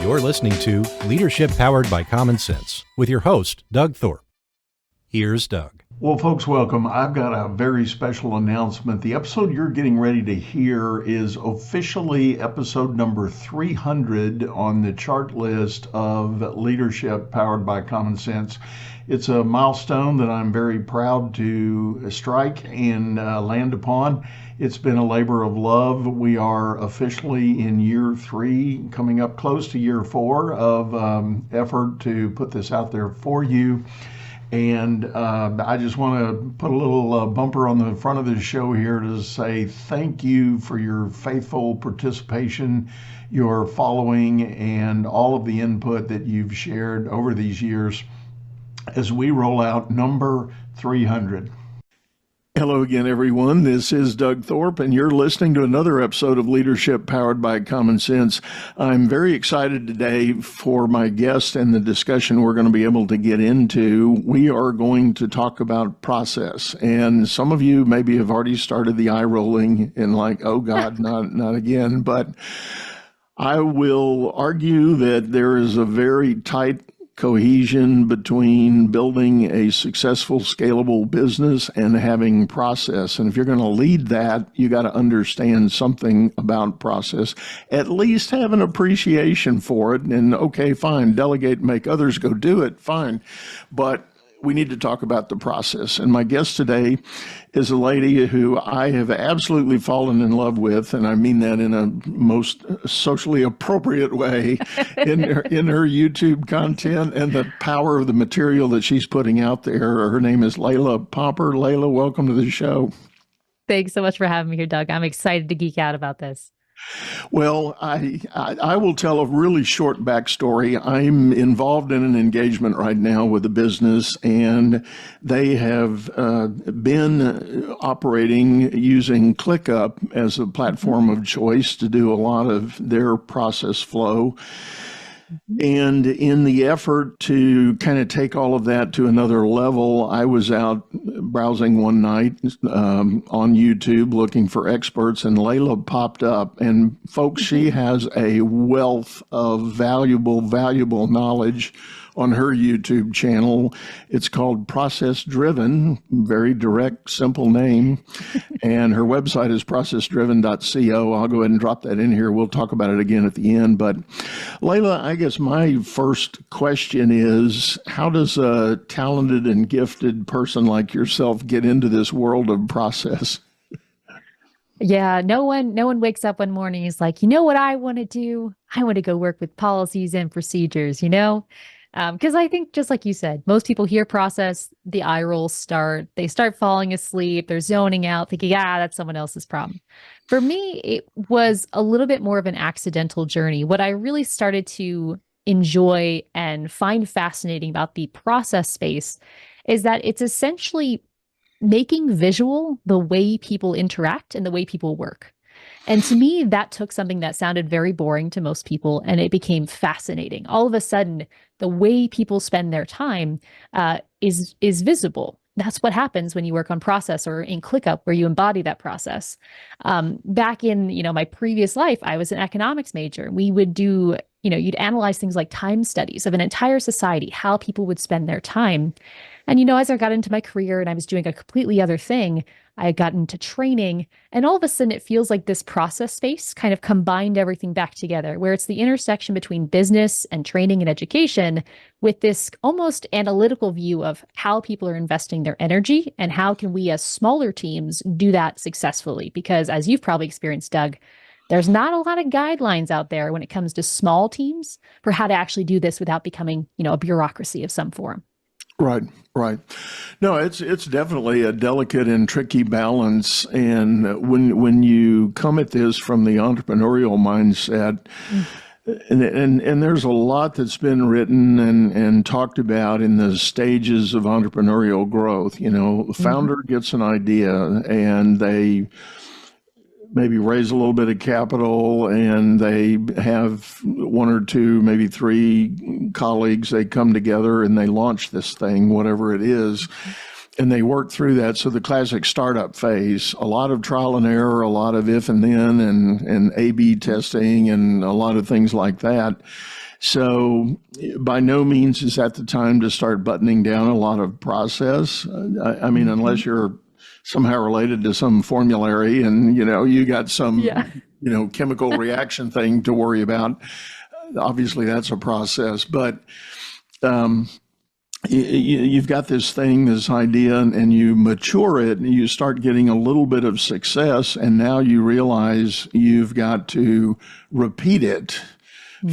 You're listening to Leadership Powered by Common Sense with your host, Doug Thorpe. Here's Doug. Well, folks, welcome. I've got a very special announcement. The episode you're getting ready to hear is officially episode number 300 on the chart list of Leadership Powered by Common Sense. It's a milestone that I'm very proud to strike and land upon. It's been a labor of love. We are officially in year 3, coming up close to year 4 of effort to put this out there for you. And I just want to put a little bumper on the front of the show here to say thank you for your faithful participation, your following, and all of the input that you've shared over these years as we roll out number 300. Hello again, everyone. This is Doug Thorpe, and you're listening to another episode of Leadership Powered by Common Sense. I'm very excited today for my guest and the discussion we're going to be able to get into. We are going to talk about process, and some of you maybe have already started the eye rolling and like, oh God, not again. But I will argue that there is a very tight cohesion between building a successful, scalable business and having process. And if you're going to lead that, you got to understand something about process, at least have an appreciation for it. And okay, fine, delegate, make others go do it, fine. But we need to talk about the process. And my guest today is a lady who I have absolutely fallen in love with, and I mean that in a most socially appropriate way, in her YouTube content and the power of the material that she's putting out there. Her name is Layla Pomper. Layla, welcome to the show. Thanks so much for having me here, Doug. I'm excited to geek out about this. Well, I will tell a really short backstory. I'm involved in an engagement right now with a business, and they have been operating using ClickUp as a platform of choice to do a lot of their process flow. And in the effort to kind of take all of that to another level, I was out browsing one night on YouTube looking for experts, and Layla popped up. And folks, she has a wealth of valuable knowledge on her YouTube channel. It's called Process Driven, very direct, simple name. And her website is processdriven.co. I'll go ahead and drop that in here. We'll talk about it again at the end. But Layla, I guess my first question is, how does a talented and gifted person like yourself get into this world of process? Yeah, no one wakes up one morning and is like, you know what I want to do? I want to go work with policies and procedures, Because I think, just like you said, most people hear process, the eye rolls start, they start falling asleep, they're zoning out, thinking, that's someone else's problem. For me, it was a little bit more of an accidental journey. What I really started to enjoy and find fascinating about the process space is that it's essentially making visual the way people interact and the way people work. And to me, that took something that sounded very boring to most people, and it became fascinating. All of a sudden, the way people spend their time is visible. That's what happens when you work on process or in ClickUp, where you embody that process. Back in my previous life, I was an economics major. We would do, you'd analyze things like time studies of an entire society, how people would spend their time. And, as I got into my career and I was doing a completely other thing, I got into training, and all of a sudden it feels like this process space kind of combined everything back together, where it's the intersection between business and training and education with this almost analytical view of how people are investing their energy and how can we as smaller teams do that successfully. Because as you've probably experienced, Doug, there's not a lot of guidelines out there when it comes to small teams for how to actually do this without becoming, a bureaucracy of some form. Right. No, it's definitely a delicate and tricky balance. And when you come at this from the entrepreneurial mindset, and there's a lot that's been written and talked about in the stages of entrepreneurial growth. The founder gets an idea and they maybe raise a little bit of capital, and they have one or two, maybe three colleagues. They come together and they launch this thing, whatever it is, and they work through that. So the classic startup phase, a lot of trial and error, a lot of if and then and A/B testing and a lot of things like that. So by no means is that the time to start buttoning down a lot of process. I mean, unless you're somehow related to some formulary and, you got some, chemical reaction thing to worry about. Obviously, that's a process. But you've got this thing, this idea, and you mature it and you start getting a little bit of success. And now you realize you've got to repeat it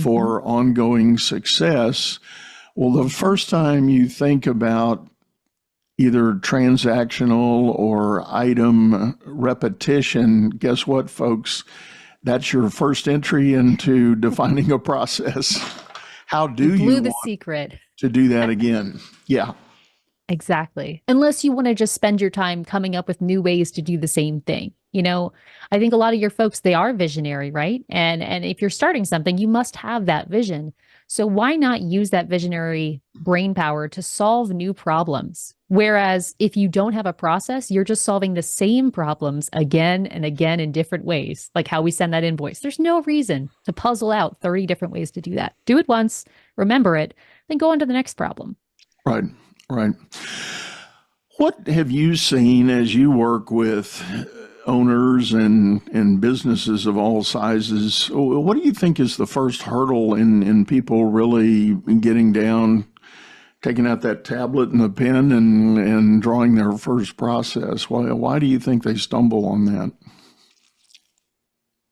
for ongoing success. Well, the first time you think about either transactional or item repetition, guess what, folks? That's your first entry into defining a process. How do you blew the want secret to do that again? Yeah. Exactly. Unless you want to just spend your time coming up with new ways to do the same thing. I think a lot of your folks, they are visionary, right? And if you're starting something, you must have that vision. So why not use that visionary brain power to solve new problems? Whereas if you don't have a process, you're just solving the same problems again and again in different ways, like how we send that invoice. There's no reason to puzzle out 30 different ways to do that. Do it once, remember it, then go on to the next problem. Right. Right. What have you seen as you work with owners and businesses of all sizes? What do you think is the first hurdle in people really getting down, taking out that tablet and the pen and drawing their first process? Why do you think they stumble on that?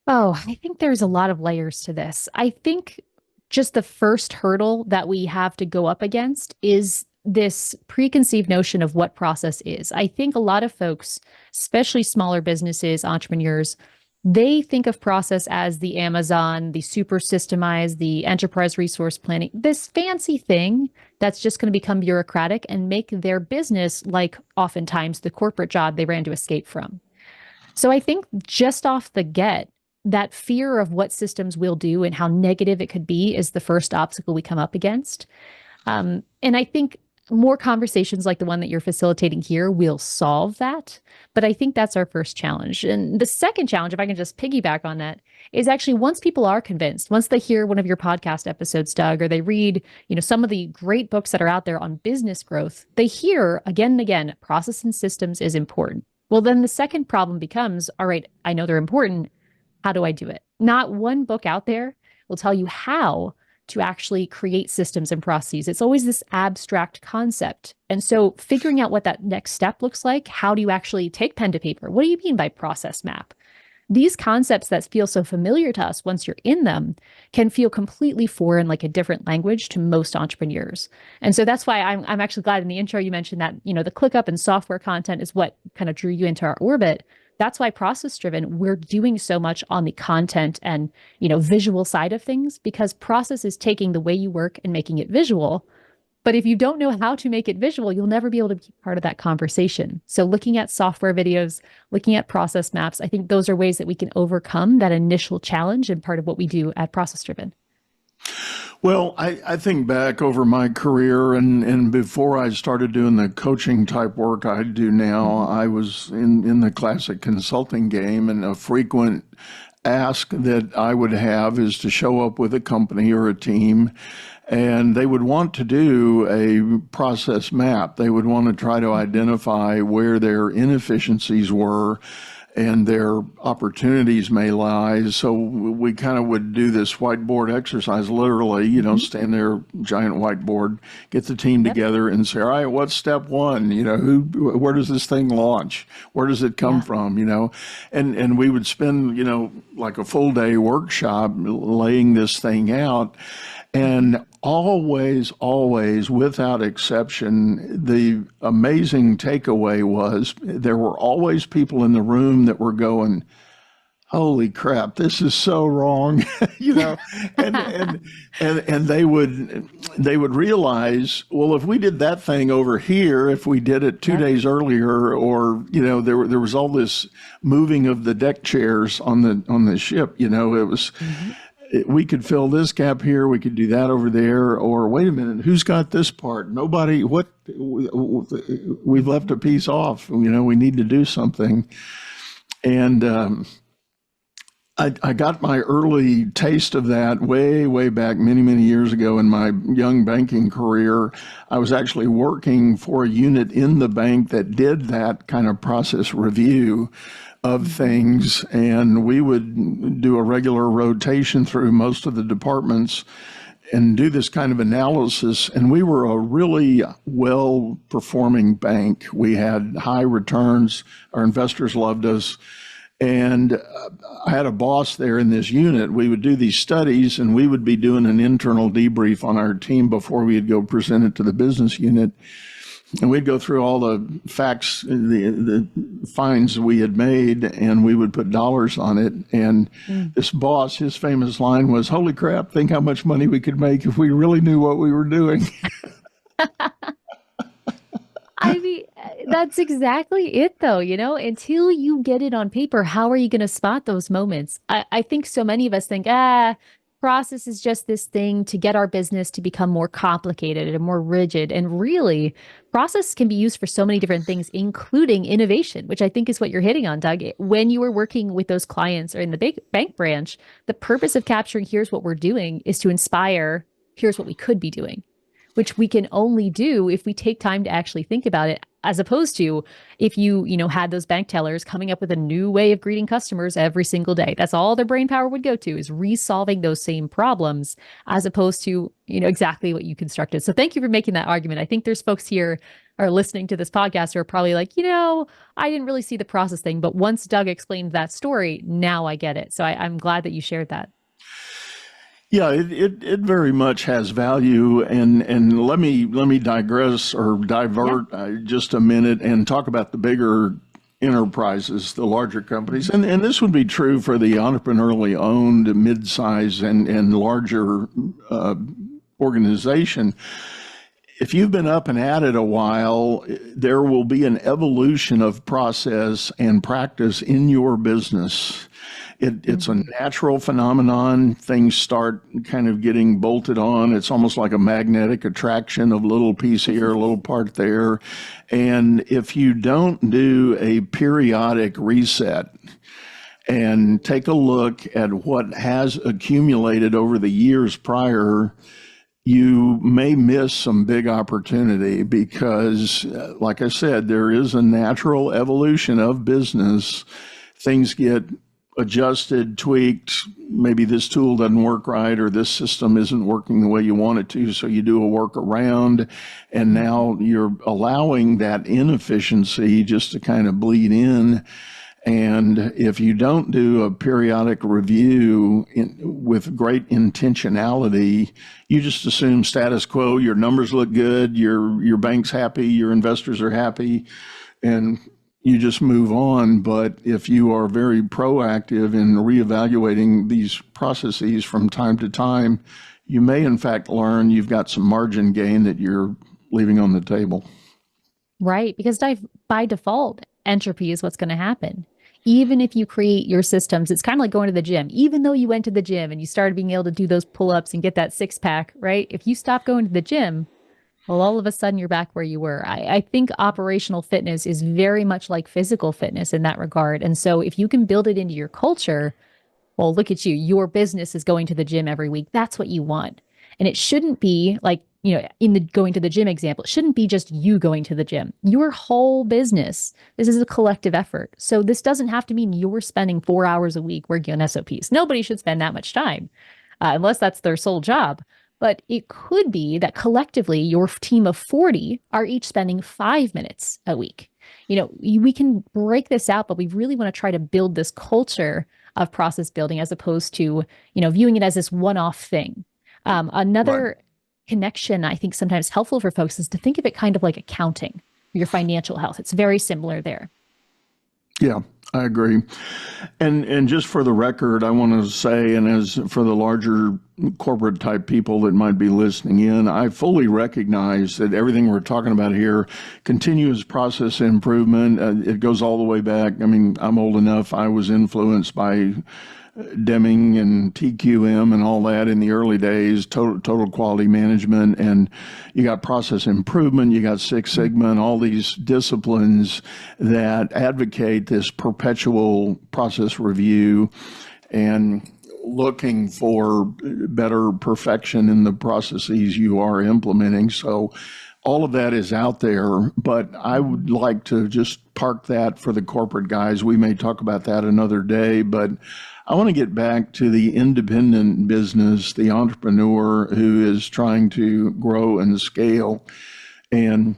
Oh, I think there's a lot of layers to this. I think just the first hurdle that we have to go up against is this preconceived notion of what process is. I think a lot of folks, especially smaller businesses, entrepreneurs, they think of process as the Amazon, the super systemized, the enterprise resource planning, this fancy thing that's just going to become bureaucratic and make their business like oftentimes the corporate job they ran to escape from. So I think just off the get, that fear of what systems will do and how negative it could be is the first obstacle we come up against. And I think more conversations like the one that you're facilitating here will solve that. But I think that's our first challenge. And the second challenge, if I can just piggyback on that, is actually once people are convinced, once they hear one of your podcast episodes, Doug, or they read, some of the great books that are out there on business growth, they hear again and again, process and systems is important. Well, then the second problem becomes, all right, I know they're important. How do I do it? Not one book out there will tell you how to actually create systems and processes. It's always this abstract concept. And so figuring out what that next step looks like, how do you actually take pen to paper? What do you mean by process map? These concepts that feel so familiar to us once you're in them can feel completely foreign, like a different language to most entrepreneurs. And so that's why I'm actually glad in the intro you mentioned that, the ClickUp and software content is what kind of drew you into our orbit. That's why process driven, we're doing so much on the content and, visual side of things, because process is taking the way you work and making it visual. But if you don't know how to make it visual, you'll never be able to be part of that conversation. So looking at software videos, looking at process maps, I think those are ways that we can overcome that initial challenge and part of what we do at Process Driven. Well, I think back over my career and before I started doing the coaching type work I do now, I was in the classic consulting game, and a frequent ask that I would have is to show up with a company or a team, and they would want to do a process map. They would want to try to identify where their inefficiencies were and their opportunities may lie. So we kind of would do this whiteboard exercise, literally, stand there, giant whiteboard, get the team together and say, all right, what's step one? Where does this thing launch? Where does it come from? And we would spend, like a full day workshop laying this thing out. And always, without exception, the amazing takeaway was there were always people in the room that were going, holy crap, this is so wrong, and they would realize, well, if we did that thing over here, if we did it 2 days earlier, or there was all this moving of the deck chairs on the ship, it was. We could fill this gap here. We could do that over there. Or wait a minute, who's got this part? Nobody. What? We've left a piece off. We need to do something. And I got my early taste of that way back many, many years ago in my young banking career. I was actually working for a unit in the bank that did that kind of process review of things, and we would do a regular rotation through most of the departments and do this kind of analysis. And we were a really well-performing bank. We had high returns. Our investors loved us. And I had a boss there in this unit. We would do these studies, and we would be doing an internal debrief on our team before we'd go present it to the business unit. And we'd go through all the facts, the finds we had made, and we would put dollars on it. And this boss, his famous line was, "Holy crap, think how much money we could make if we really knew what we were doing." I mean, that's exactly it, though. Until you get it on paper, how are you going to spot those moments? I think so many of us think, process is just this thing to get our business to become more complicated and more rigid. And really, process can be used for so many different things, including innovation, which I think is what you're hitting on, Doug. When you were working with those clients or in the big bank branch, the purpose of capturing "here's what we're doing" is to inspire "here's what we could be doing," which we can only do if we take time to actually think about it, as opposed to if you had those bank tellers coming up with a new way of greeting customers every single day. That's all their brain power would go to, is resolving those same problems, as opposed to, exactly what you constructed. So thank you for making that argument. I think there's folks here are listening to this podcast who are probably like, I didn't really see the process thing, but once Doug explained that story, now I get it. So I'm glad that you shared that. Yeah, it very much has value, and let me digress or divert just a minute and talk about the bigger enterprises, the larger companies, and this would be true for the entrepreneurially owned, mid-size, and larger organization. If you've been up and at it a while, there will be an evolution of process and practice in your business. It's a natural phenomenon. Things start kind of getting bolted on. It's almost like a magnetic attraction of little piece here, a little part there. And if you don't do a periodic reset and take a look at what has accumulated over the years prior, you may miss some big opportunity because, like I said, there is a natural evolution of business. Things get adjusted, tweaked. Maybe this tool doesn't work right, or this system isn't working the way you want it to, so you do a workaround, and now you're allowing that inefficiency just to kind of bleed in. And if you don't do a periodic review with great intentionality, you just assume status quo. Your numbers look good, your bank's happy, your investors are happy, and you just move on. But if you are very proactive in reevaluating these processes from time to time, you may in fact learn you've got some margin gain that you're leaving on the table. Right, because by default, entropy is what's going to happen. Even if you create your systems, it's kind of like going to the gym. Even though you went to the gym and you started being able to do those pull-ups and get that six-pack, right? If you stop going to the gym, well, all of a sudden you're back where you were. I think operational fitness is very much like physical fitness in that regard. And so if you can build it into your culture, well, look at you. Your business is going to the gym every week. That's what you want. And it shouldn't be like, in the going to the gym example, it shouldn't be just you going to the gym. Your whole business, this is a collective effort. So this doesn't have to mean you're spending 4 hours a week working on SOPs. Nobody should spend that much time unless that's their sole job. But it could be that collectively your team of 40 are each spending 5 minutes a week. We can break this out, but we really want to try to build this culture of process building as opposed to, viewing it as this one-off thing. Another connection I think sometimes helpful for folks is to think of it kind of like accounting, your financial health. It's very similar there. Yeah, I agree. And just for the record, I want to say, and as for the larger corporate type people that might be listening in, I fully recognize that everything we're talking about here, continuous process improvement, it goes all the way back. I mean, I'm old enough. I was influenced by Deming and TQM and all that in the early days, total quality management, and you got process improvement, you got Six Sigma, and all these disciplines that advocate this perpetual process review. and looking for better perfection in the processes you are implementing. So all of that is out there, but I would like to just park that for the corporate guys. We may talk about that another day, but I want to get back to the independent business, the entrepreneur who is trying to grow and scale. And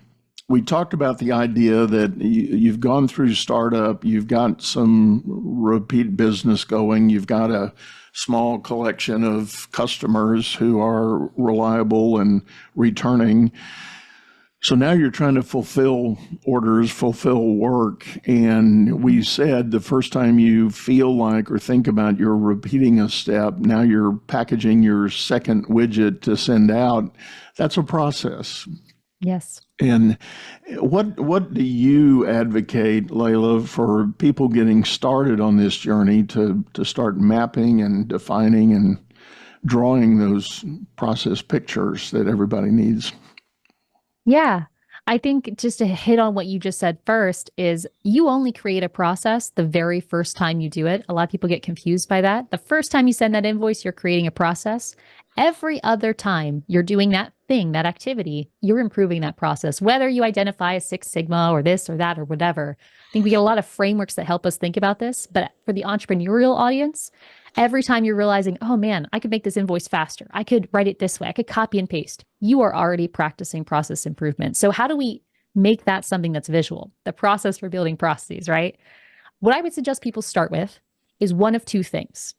we talked about the idea that you've gone through startup, you've got some repeat business going, you've got a small collection of customers who are reliable and returning. So now you're trying to fulfill orders, fulfill work. And we said the first time you feel like or think about you're repeating a step, now you're packaging your second widget to send out. That's a process. Yes. And what do you advocate, Layla, for people getting started on this journey to start mapping and defining and drawing those process pictures that everybody needs? Yeah. I think just to hit on what you just said first is you only create a process the very first time you do it. A lot of people get confused by that. The first time you send that invoice, you're creating a process. Every other time you're doing that thing, that activity, you're improving that process, whether you identify as Six Sigma or this or that or whatever. I think we get a lot of frameworks that help us think about this. But for the entrepreneurial audience, every time you're realizing, oh man, I could make this invoice faster. I could write it this way. I could copy and paste. You are already practicing process improvement. So how do we make that something that's visual? The process for building processes, right? What I would suggest people start with is one of two things.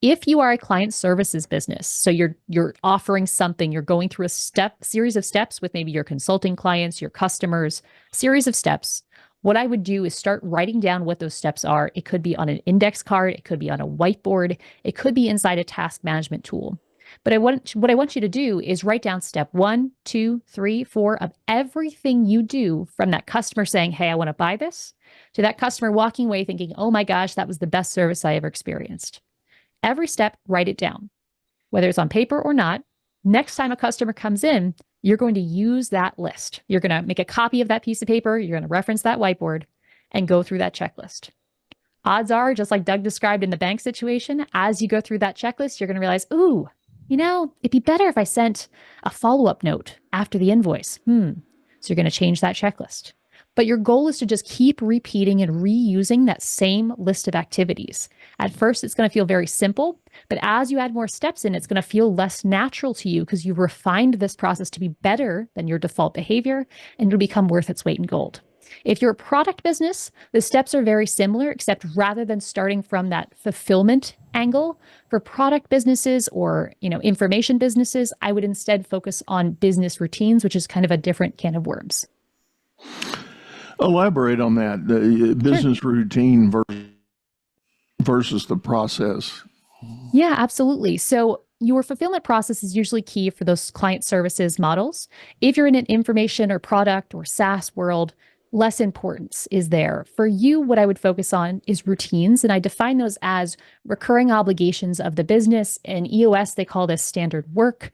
If you are a client services business, so you're offering something, you're going through a series of steps with maybe your consulting clients, your customers, series of steps. What I would do is start writing down what those steps are. It could be on an index card, it could be on a whiteboard, it could be inside a task management tool. But what I want you to do is write down step 1, 2, 3, 4 of everything you do, from that customer saying, hey, I want to buy this, to that customer walking away thinking, oh my gosh, that was the best service I ever experienced. Every step, write it down, whether it's on paper or not. Next time a customer comes in, you're going to use that list. You're going to make a copy of that piece of paper. You're going to reference that whiteboard and go through that checklist. Odds are, just like Doug described in the bank situation, as you go through that checklist, you're going to realize, ooh, it'd be better if I sent a follow-up note after the invoice. So you're going to change that checklist. But your goal is to just keep repeating and reusing that same list of activities. At first, it's going to feel very simple, but as you add more steps in, it's going to feel less natural to you because you've refined this process to be better than your default behavior, and it'll become worth its weight in gold. If you're a product business, the steps are very similar, except rather than starting from that fulfillment angle, for product businesses or information businesses, I would instead focus on business routines, which is kind of a different can of worms. Elaborate on that, the business routine versus the process. Yeah, absolutely. So your fulfillment process is usually key for those client services models. If you're in an information or product or SaaS world, less importance is there. For you, what I would focus on is routines, and I define those as recurring obligations of the business. In EOS, they call this standard work.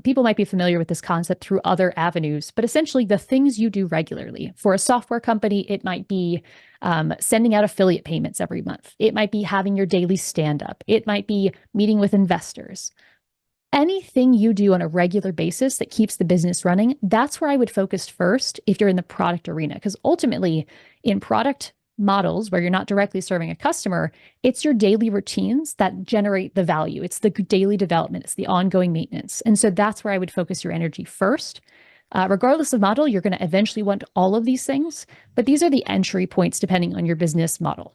People might be familiar with this concept through other avenues, but essentially the things you do regularly. For a software company, it might be sending out affiliate payments every month. It might be having your daily stand-up. It might be meeting with investors. Anything you do on a regular basis that keeps the business running, that's where I would focus first if you're in the product arena. Because ultimately, in product models where you're not directly serving a customer, it's your daily routines that generate the value. It's the daily development. It's the ongoing maintenance. And so that's where I would focus your energy first. Regardless of model, you're going to eventually want all of these things, but these are the entry points depending on your business model.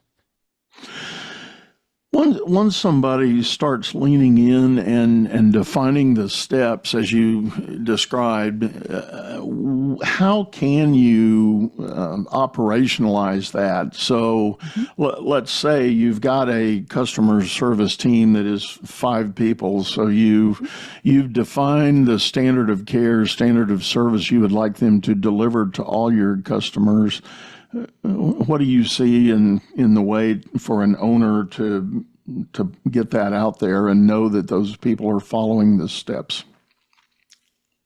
Once somebody starts leaning in and defining the steps as you described, how can you operationalize that? So let's say you've got a customer service team that is 5 people. So you've defined the standard of care, standard of service you would like them to deliver to all your customers. What do you see in the way for an owner to get that out there and know that those people are following the steps?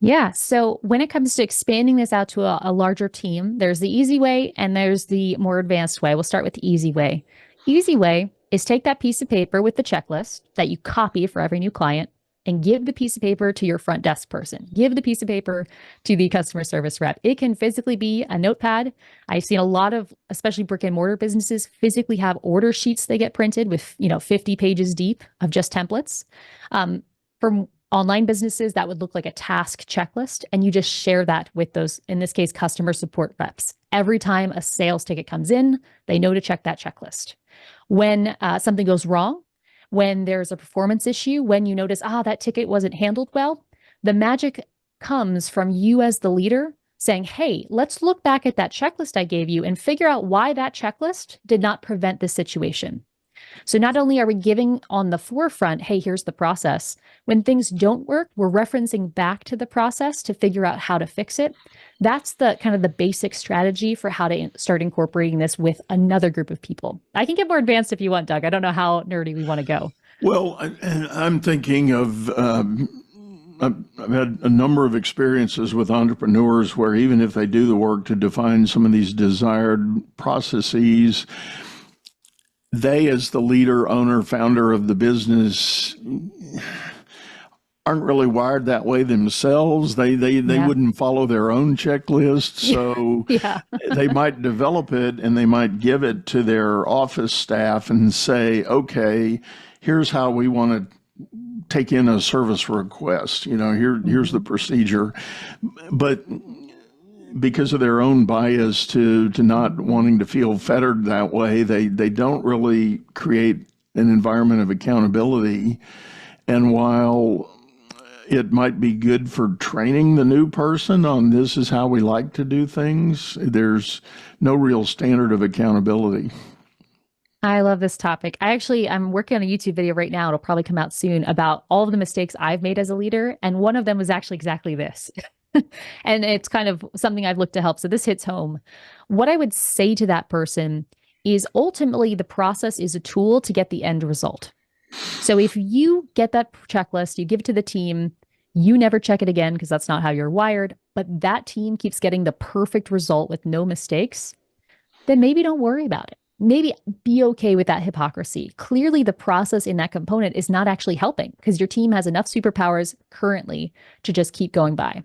Yeah. So when it comes to expanding this out to a larger team, there's the easy way and there's the more advanced way. We'll start with the easy way. Easy way is take that piece of paper with the checklist that you copy for every new client and give the piece of paper to your front desk person. Give the piece of paper to the customer service rep. It can physically be a notepad. I've seen a lot of, especially brick and mortar businesses, physically have order sheets they get printed with, 50 pages deep of just templates. For online businesses, that would look like a task checklist. And you just share that with those, in this case, customer support reps. Every time a sales ticket comes in, they know to check that checklist. When something goes wrong, when there's a performance issue, when you notice, that ticket wasn't handled well, the magic comes from you as the leader saying, hey, let's look back at that checklist I gave you and figure out why that checklist did not prevent this situation. So not only are we giving on the forefront, hey, here's the process. When things don't work, we're referencing back to the process to figure out how to fix it. That's the kind of the basic strategy for how to start incorporating this with another group of people. I can get more advanced if you want, Doug. I don't know how nerdy we want to go. Well, I'm thinking of, I've had a number of experiences with entrepreneurs where even if they do the work to define some of these desired processes, they, as the leader, owner, founder of the business, aren't really wired that way themselves. They wouldn't follow their own checklist. So they might develop it and they might give it to their office staff and say, okay, here's how we want to take in a service request. Here's the procedure. But because of their own bias to not wanting to feel fettered that way, they don't really create an environment of accountability. And while it might be good for training the new person on this is how we like to do things, there's no real standard of accountability. I love this topic. I'm working on a YouTube video right now. It'll probably come out soon about all of the mistakes I've made as a leader. And one of them was actually exactly this. And it's kind of something I've looked to help. So this hits home. What I would say to that person is ultimately the process is a tool to get the end result. So if you get that checklist, you give it to the team, you never check it again because that's not how you're wired, but that team keeps getting the perfect result with no mistakes, then maybe don't worry about it. Maybe be okay with that hypocrisy. Clearly, the process in that component is not actually helping because your team has enough superpowers currently to just keep going by.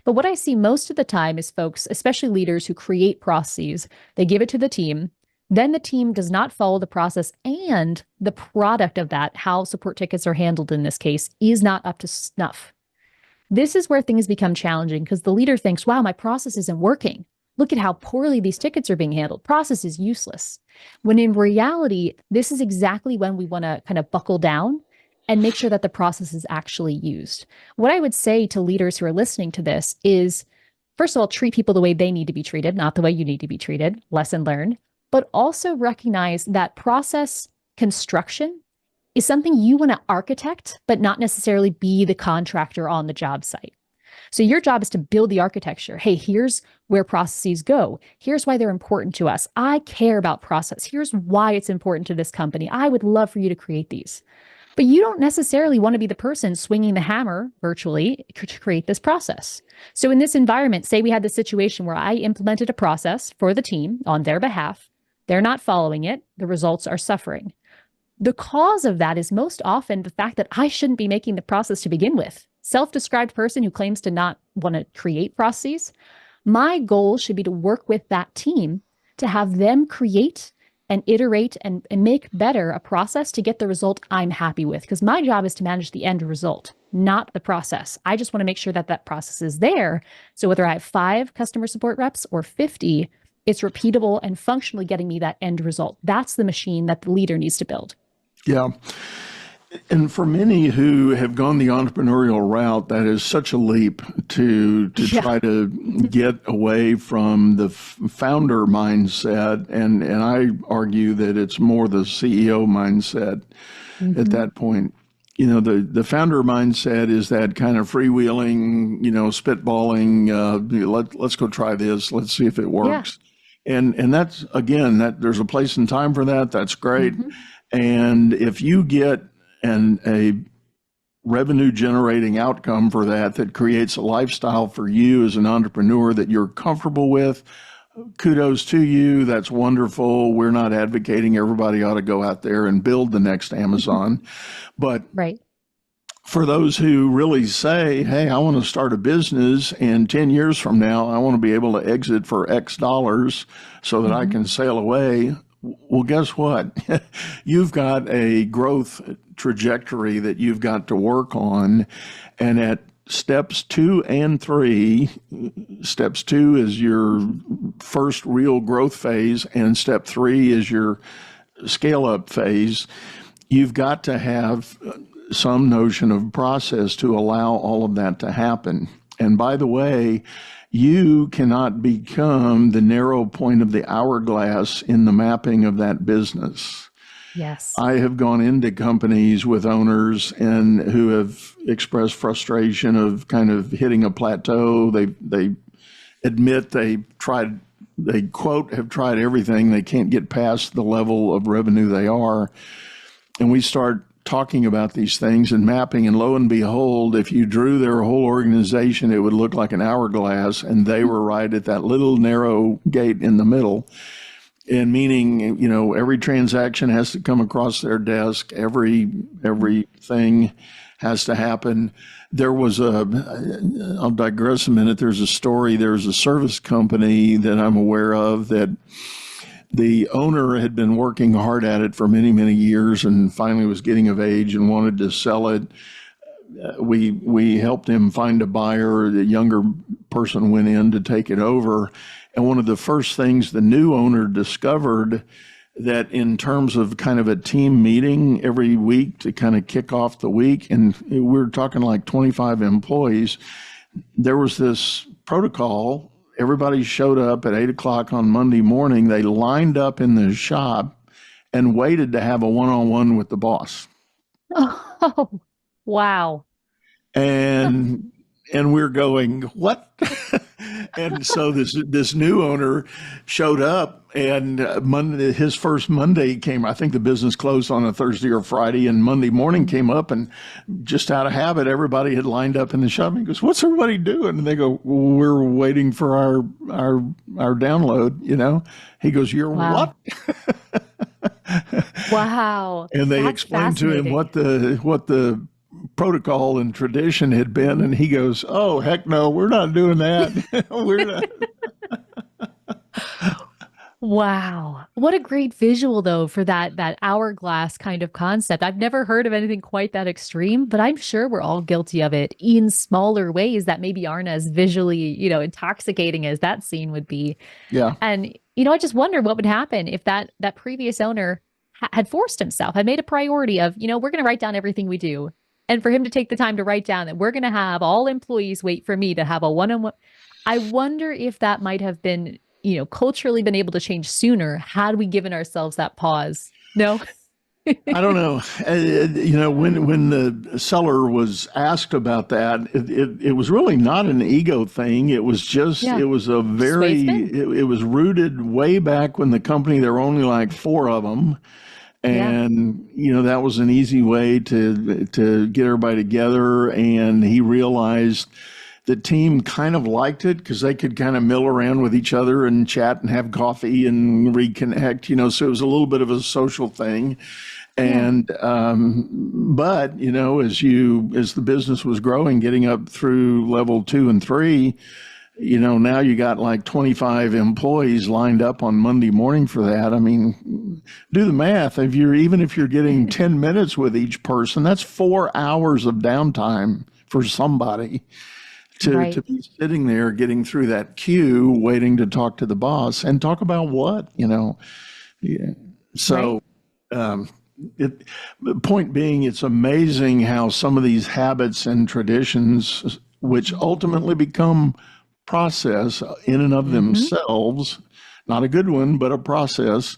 But what I see most of the time is folks, especially leaders who create processes, they give it to the team. Then the team does not follow the process and the product of that, how support tickets are handled in this case, is not up to snuff. This is where things become challenging because the leader thinks, wow, my process isn't working. Look at how poorly these tickets are being handled. Process is useless. When in reality, this is exactly when we want to kind of buckle down and make sure that the process is actually used. What I would say to leaders who are listening to this is, first of all, treat people the way they need to be treated, not the way you need to be treated, lesson learned, but also recognize that process construction is something you want to architect, but not necessarily be the contractor on the job site. So your job is to build the architecture. Hey, here's where processes go. Here's why they're important to us. I care about process. Here's why it's important to this company. I would love for you to create these. But you don't necessarily want to be the person swinging the hammer virtually to create this process. So in this environment, say we had the situation where I implemented a process for the team on their behalf. They're not following it. The results are suffering. The cause of that is most often the fact that I shouldn't be making the process to begin with. Self-described person who claims to not want to create processes. My goal should be to work with that team to have them create and iterate and make better a process to get the result I'm happy with. Because my job is to manage the end result, not the process. I just want to make sure that that process is there. So whether I have 5 customer support reps or 50, it's repeatable and functionally getting me that end result. That's the machine that the leader needs to build. Yeah. And for many who have gone the entrepreneurial route, that is such a leap to try to get away from the founder mindset. And I argue that it's more the CEO mindset at that point. The founder mindset is that kind of freewheeling, spitballing, let's go try this. Let's see if it works. Yeah. And that's, again, that there's a place and time for that. That's great. And if you get a revenue generating outcome for that creates a lifestyle for you as an entrepreneur that you're comfortable with, kudos to you. That's wonderful. We're not advocating everybody ought to go out there and build the next Amazon. But Right. for those who really say, hey, I want to start a business and 10 years from now, I want to be able to exit for X dollars so that I can sail away. Well, guess what? You've got a growth trajectory that you've got to work on. And at steps 2 and 3, steps 2 is your first real growth phase, and step 3 is your scale up phase. You've got to have some notion of process to allow all of that to happen. And by the way, you cannot become the narrow point of the hourglass in the mapping of that business. Yes. I have gone into companies with owners and who have expressed frustration of kind of hitting a plateau. They admit they quote have tried everything. They can't get past the level of revenue they are. And we start talking about these things and mapping, and lo and behold, if you drew their whole organization, it would look like an hourglass, and they were right at that little narrow gate in the middle. And meaning, every transaction has to come across their desk, everything has to happen. I'll digress a minute. There's a story, there's a service company that I'm aware of that the owner had been working hard at it for many, many years and finally was getting of age and wanted to sell it. We helped him find a buyer. The younger person went in to take it over. And one of the first things the new owner discovered, that in terms of kind of a team meeting every week to kind of kick off the week, and we're talking like 25 employees, there was this protocol. Everybody showed up at 8 o'clock on Monday morning. They lined up in the shop and waited to have a one-on-one with the boss. Oh, wow. And we're going, what? And so this new owner showed up, and his first Monday came. I think the business closed on a Thursday or Friday, and Monday morning came up, and just out of habit, everybody had lined up in the shop. He goes, "What's everybody doing?" And they go, well, "We're waiting for our download." He goes, "You're Wow. what?" Wow. And they That's explained to him fascinating. what the protocol and tradition had been, and he goes, "Oh, heck no, we're not doing that." We're not. Wow. What a great visual though for that hourglass kind of concept. I've never heard of anything quite that extreme, but I'm sure we're all guilty of it in smaller ways that maybe aren't as visually, intoxicating as that scene would be. Yeah. And I just wonder what would happen if that previous owner had forced himself, had made a priority of, we're going to write down everything we do. And for him to take the time to write down that we're going to have all employees wait for me to have a one-on-one. I wonder if that might have been, culturally been able to change sooner had we given ourselves that pause. No? I don't know. When the seller was asked about that, it was really not an ego thing. It was just, Yeah. it was a very, it was rooted way back when the company, there were only like 4 of them. And, that was an easy way to get everybody together. And he realized the team kind of liked it because they could kind of mill around with each other and chat and have coffee and reconnect, so it was a little bit of a social thing. And, but, as the business was growing, getting up through level 2 and 3, now you got like 25 employees lined up on Monday morning for that. I mean, do the math. Even if you're getting 10 minutes with each person, that's 4 hours of downtime for somebody to be sitting there getting through that queue, waiting to talk to the boss and talk about what, Yeah. So, the point being, it's amazing how some of these habits and traditions, which ultimately become process in and of themselves, not a good one, but a process.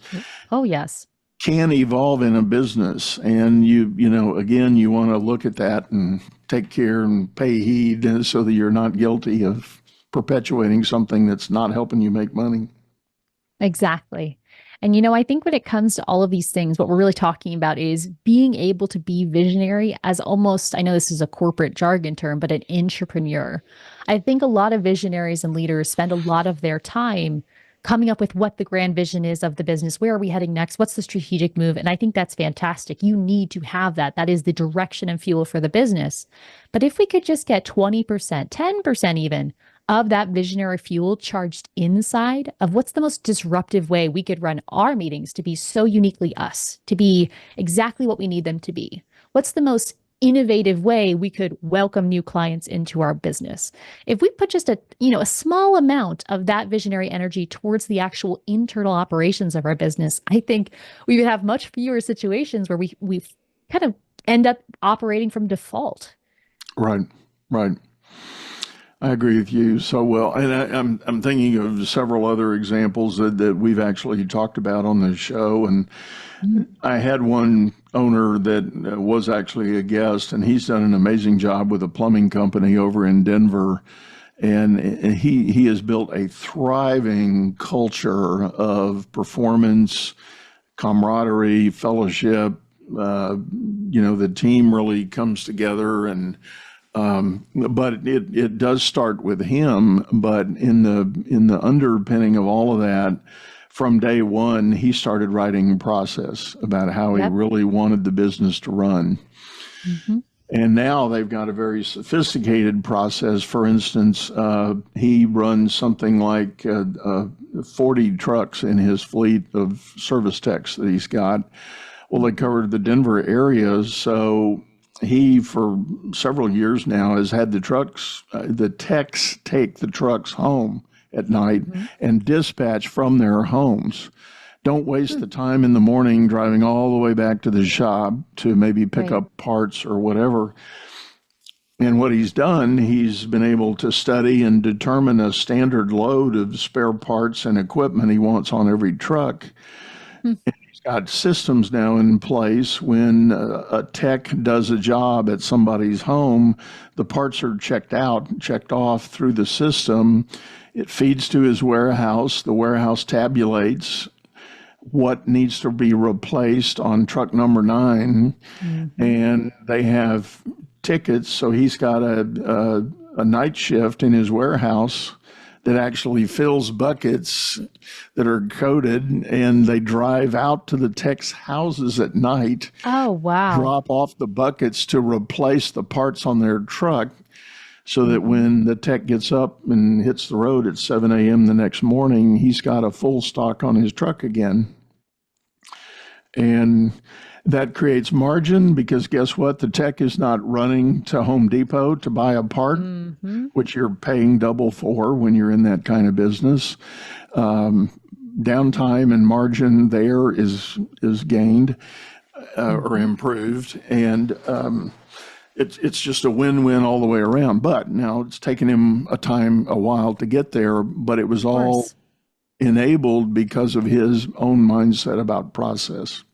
Oh, yes. Can evolve in a business. And again, you want to look at that and take care and pay heed so that you're not guilty of perpetuating something that's not helping you make money. Exactly. And, I think when it comes to all of these things, what we're really talking about is being able to be visionary as almost, I know this is a corporate jargon term, but an entrepreneur. I think a lot of visionaries and leaders spend a lot of their time coming up with what the grand vision is of the business. Where are we heading next? What's the strategic move? And I think that's fantastic. You need to have that. That is the direction and fuel for the business. But if we could just get 20%, 10% even of that visionary fuel charged inside of what's the most disruptive way we could run our meetings to be so uniquely us, to be exactly what we need them to be. What's the most innovative way we could welcome new clients into our business? If we put just a small amount of that visionary energy towards the actual internal operations of our business, I think we would have much fewer situations where we kind of end up operating from default. Right, right. I agree with you so well, and I'm thinking of several other examples that we've actually talked about on the show. And I had one owner that was actually a guest, and he's done an amazing job with a plumbing company over in Denver. And he has built a thriving culture of performance, camaraderie, fellowship. The team really comes together, and but it does start with him. But in the underpinning of all of that, from day one, he started writing a process about how he really wanted the business to run. Mm-hmm. And now they've got a very sophisticated process. For instance, he runs something like 40 trucks in his fleet of service techs that he's got. Well, they covered the Denver area, so he, for several years now, has had the techs take the trucks home at night and dispatch from their homes. Don't waste the time in the morning driving all the way back to the shop to maybe pick up parts or whatever. And what he's done, he's been able to study and determine a standard load of spare parts and equipment he wants on every truck. And he's got systems now in place. When a tech does a job at somebody's home, the parts are checked off through the system. It feeds to his warehouse. The warehouse tabulates what needs to be replaced on truck number 9, and they have tickets. So he's got a night shift in his warehouse that actually fills buckets that are coded, and they drive out to the tech's houses at night. Oh, wow. Drop off the buckets to replace the parts on their truck, so that when the tech gets up and hits the road at 7 a.m. the next morning, he's got a full stock on his truck again. And that creates margin, because guess what? The tech is not running to Home Depot to buy a part, which you're paying double for when you're in that kind of business. Downtime and margin there is gained or improved. And it's just a win-win all the way around. But now it's taken him a while to get there, but it was all enabled because of his own mindset about process.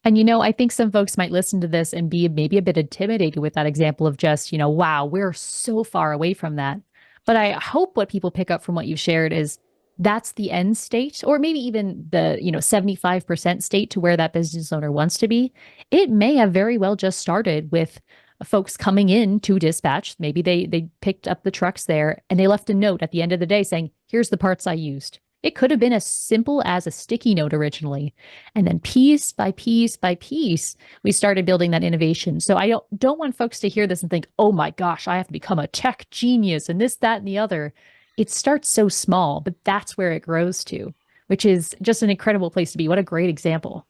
And, I think some folks might listen to this and be maybe a bit intimidated with that example of just, wow, we're so far away from that. But I hope what people pick up from what you've shared is that's the end state, or maybe even the, 75% state to where that business owner wants to be. It may have very well just started with folks coming in to dispatch. Maybe they picked up the trucks there and they left a note at the end of the day saying, here's the parts I used. It could have been as simple as a sticky note originally. And then piece by piece by piece, we started building that innovation. So I don't want folks to hear this and think, oh my gosh, I have to become a tech genius and this, that, and the other. It starts so small, but that's where it grows to, which is just an incredible place to be. What a great example.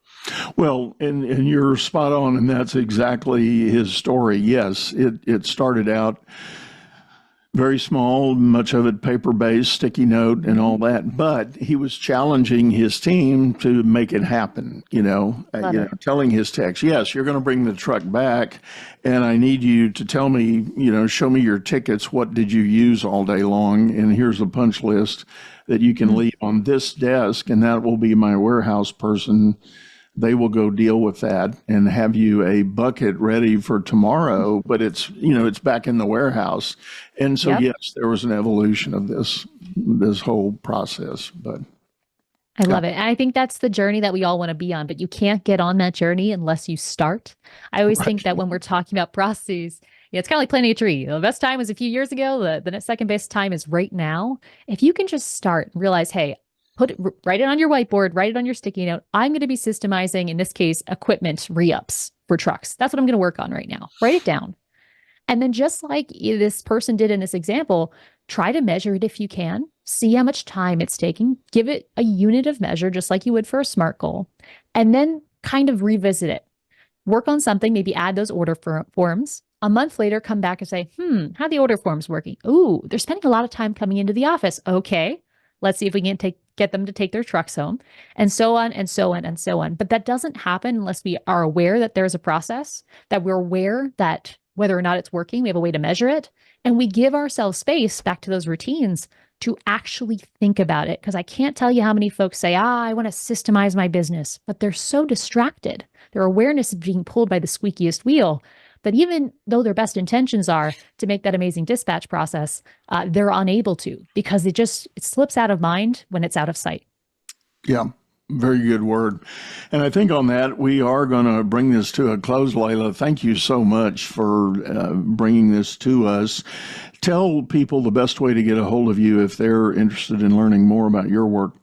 Well, and you're spot on, and that's exactly his story. Yes, it started out very small, much of it paper-based, sticky note and all that. But he was challenging his team to make it happen, telling his techs, yes, you're going to bring the truck back, and I need you to tell me, show me your tickets. What did you use all day long? And here's a punch list that you can leave on this desk, and that will be my warehouse person. They will go deal with that and have you a bucket ready for tomorrow, but it's back in the warehouse. And so, yes, there was an evolution of this whole process, but. I love it. And I think that's the journey that we all want to be on, but you can't get on that journey unless you start. I always think that when we're talking about processes, it's kind of like planting a tree. The best time was a few years ago. The second best time is right now. If you can just start and realize, hey, write it on your whiteboard, write it on your sticky note. I'm going to be systemizing, in this case, equipment re-ups for trucks. That's what I'm going to work on right now. Write it down. And then just like this person did in this example, try to measure it if you can. See how much time it's taking. Give it a unit of measure, just like you would for a SMART goal. And then kind of revisit it. Work on something, maybe add those order forms. A month later, come back and say, how are the order forms working? Ooh, they're spending a lot of time coming into the office. Okay, let's see if we can get them to take their trucks home, and so on and so on and so on. But that doesn't happen unless we are aware that there's a process, that we're aware that whether or not it's working, we have a way to measure it, and we give ourselves space back to those routines to actually think about it. Because I can't tell you how many folks say, I want to systemize my business, but they're so distracted. Their awareness is being pulled by the squeakiest wheel that even though their best intentions are to make that amazing dispatch process, they're unable to, because it slips out of mind when it's out of sight. Yeah. Very good word. And I think on that, we are going to bring this to a close, Layla. Thank you so much for bringing this to us. Tell people the best way to get a hold of you if they're interested in learning more about your work.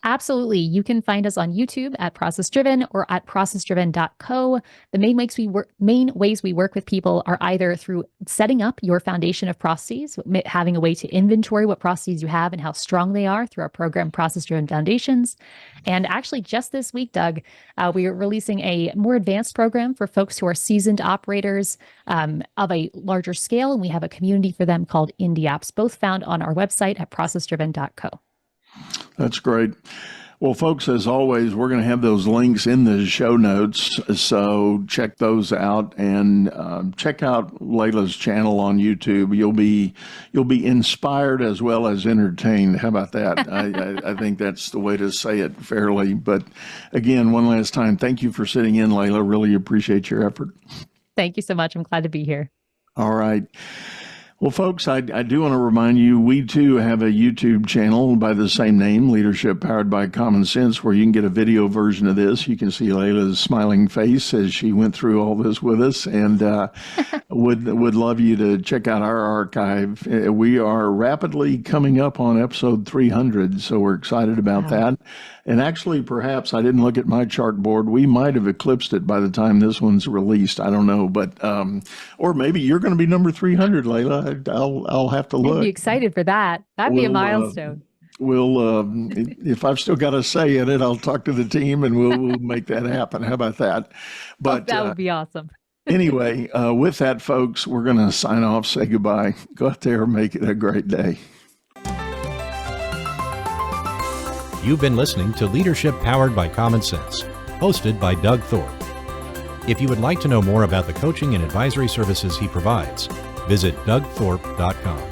Absolutely. You can find us on YouTube at Process Driven or at processdriven.co. The main ways we work with people are either through setting up your foundation of processes, having a way to inventory what processes you have and how strong they are through our program, Process Driven Foundations. And actually, just this week, Doug, we are releasing a more advanced program for folks who are seasoned operators of a larger scale. And we have a community for them called Indie Apps, both found on our website at processdriven.co. That's great. Well, folks, as always, we're going to have those links in the show notes, so check those out and check out Layla's channel on YouTube. You'll be inspired as well as entertained. How about that? I think that's the way to say it fairly. But again, one last time, thank you for sitting in, Layla. Really appreciate your effort. Thank you so much. I'm glad to be here. All right. Well, folks, I do want to remind you, we too have a YouTube channel by the same name, Leadership Powered by Common Sense, where you can get a video version of this. You can see Layla's smiling face as she went through all this with us, and would love you to check out our archive. We are rapidly coming up on episode 300, so we're excited about that. And actually, perhaps, I didn't look at my chart board, we might have eclipsed it by the time this one's released. I don't know, but or maybe you're going to be number 300, Layla. I'll have to look. I'd be excited for that. That'd be a milestone. We'll, if I've still got a say in it, I'll talk to the team and we'll make that happen. How about that? But that would be awesome. Anyway, with that, folks, we're going to sign off, say goodbye. Go out there and make it a great day. You've been listening to Leadership Powered by Common Sense, hosted by Doug Thorpe. If you would like to know more about the coaching and advisory services he provides, visit dougthorpe.com.